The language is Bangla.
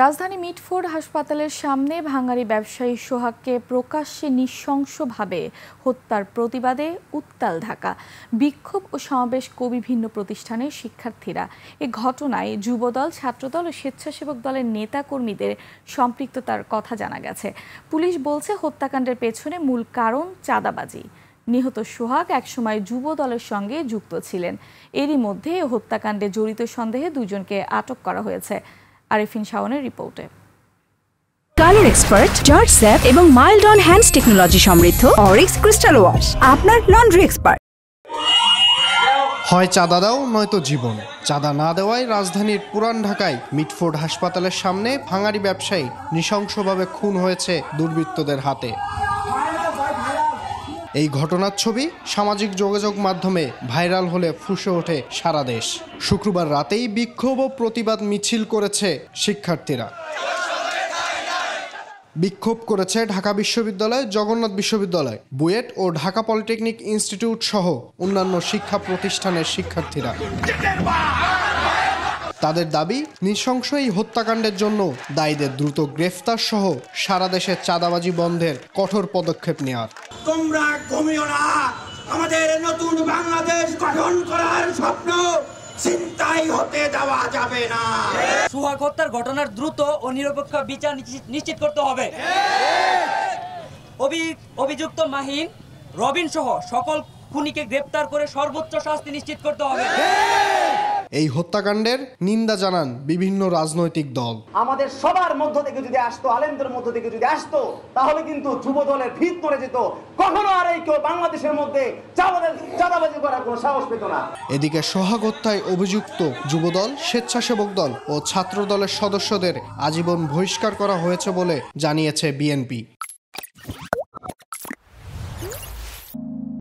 রাজধানী মিটফোর্ড হাসপাতালের সামনে ভাঙারি ব্যবসায়ী সোহাগকে প্রকাশ্যে নৃশংসভাবে হত্যার প্রতিবাদে উত্তাল ঢাকা। বিক্ষোভ ও সমাবেশ বিভিন্ন প্রতিষ্ঠানের শিক্ষার্থীরা। এ ঘটনায় যুবদল, ছাত্রদল ও স্বেচ্ছাসেবক দলের নেতাকর্মীদের সম্পৃক্ততার কথা জানা গেছে। পুলিশ বলছে হত্যাকাণ্ডের পেছনে মূল কারণ চাঁদাবাজি। নিহত সোহাগ একসময় যুব দলের সঙ্গে যুক্ত ছিলেন। এরই মধ্যে হত্যাকাণ্ডে জড়িত সন্দেহে দুজনকে আটক করা হয়েছে। আরিফিন শাওনের রিপোর্টে। কালার এক্সপার্ট, জর্জ স্যাপ এবং মাইল্ড অন হ্যান্ডস টেকনোলজি সমৃদ্ধ অরিক্স ক্রিস্টাল ওয়াশ আপনার লন্ড্রি এক্সপার্ট। হয় চাঁদা দাও নয়তো জীবন। চাঁদা না দেওয়ায় রাজধানীর পুরান ঢাকায় মিটফোর্ড হাসপাতালের সামনে ভাঙারি ব্যবসায়ী নৃশংসভাবে খুন হয়েছে দুর্বৃত্তদের হাতে। এই ঘটনার ছবি সামাজিক যোগাযোগ মাধ্যমে ভাইরাল হলে ফুঁসে ওঠে সারা দেশ। শুক্রবার রাতেই বিক্ষোভ ও প্রতিবাদ মিছিল করেছে শিক্ষার্থীরা। বিক্ষোভ করেছে ঢাকা বিশ্ববিদ্যালয়, জগন্নাথ বিশ্ববিদ্যালয়, বুয়েট ও ঢাকা পলিটেকনিক ইনস্টিটিউট সহ অন্যান্য শিক্ষা প্রতিষ্ঠানের শিক্ষার্থীরা। তাদের দাবি, নৃশংস এই হত্যাকাণ্ডের জন্য দায়ীদের দ্রুত গ্রেফতার সহ সারা দেশে চাঁদাবাজি বন্ধের কঠোর পদক্ষেপ নেওয়ার। তোমরা ঘুমিও না, আমাদের নতুন বাংলাদেশ গঠন করার স্বপ্ন চিন্তাই হতে দেওয়া যাবে না। সোহাগ হত্যার ঘটনার দ্রুত ও নিরপেক্ষ বিচার নিশ্চিত করতে হবে। অভিযুক্ত মাহিন, রবিন সহ সকল খুনিকে গ্রেপ্তার করে সর্বোচ্চ শাস্তি নিশ্চিত করতে হবে। এই হত্যাকাণ্ডের নিন্দা জানান বিভিন্ন রাজনৈতিক দল। আমাদের সবার মধ্য থেকে যদি আসতো, আলেমদের মধ্য থেকে যদি আসতো, তাহলে কিন্তু যুব দলের ভিত পড়ে যেত। কখনো আর এই কেউ বাংলাদেশের মধ্যে চাঁদাবাজি করার কোনো সাহস পেত না। এদিকে সোহাগ হত্যায় অভিযুক্ত যুবদল, স্বেচ্ছাসেবক দল ও ছাত্র দলের সদস্যদের আজীবন বহিষ্কার করা হয়েছে বলে জানিয়েছে বিএনপি।